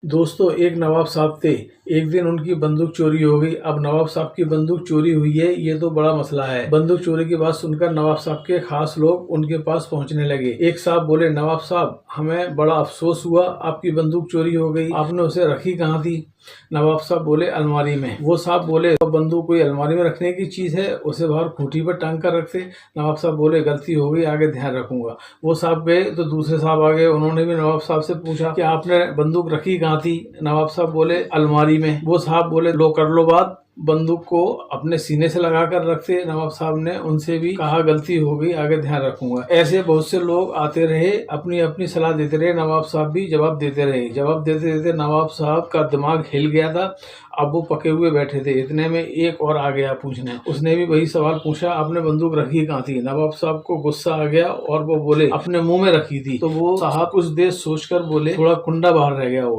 दोस्तों, एक नवाब साहब थे। एक दिन उनकी बंदूक चोरी हो गई। अब नवाब साहब की बंदूक चोरी हुई है, ये तो बड़ा मसला है। बंदूक चोरी की बात सुनकर नवाब साहब के खास लोग उनके पास पहुंचने लगे। एक साहब बोले, नवाब साहब, हमें बड़ा अफसोस हुआ, आपकी बंदूक चोरी हो गई। आपने उसे रखी कहाँ थी? नवाब साहब बोले, अलमारी में। वो साहब बोले, तो बंदूक कोई अलमारी में रखने की चीज है, उसे बाहर खूंटी पर टांग कर रखते। नवाब साहब बोले, गलती हो गई, आगे ध्यान रखूंगा। वो साहब गए तो दूसरे साहब आ गए। उन्होंने भी नवाब साहब से पूछा कि आपने बंदूक रखी कहाँ थी? नवाब साहब बोले, अलमारी में। वो साहब बोले, लो कर लो बात, बंदूक को अपने सीने से लगा कर रखते। नवाब साहब ने उनसे भी कहा, गलती हो गई, आगे ध्यान रखूंगा। ऐसे बहुत से लोग आते रहे, अपनी अपनी सलाह देते रहे। नवाब साहब भी जवाब देते रहे। जवाब देते देते नवाब साहब का दिमाग हिल गया था। अब वो पके हुए बैठे थे। इतने में एक और आ गया पूछने। उसने भी वही सवाल पूछा, आपने बंदूक रखी कहाँ थी? नवाब साहब को गुस्सा आ गया और वो बोले, अपने मुंह में रखी थी। तो वो साहब कुछ देर सोचकर बोले, थोड़ा कुंडा बाहर रह गया हो।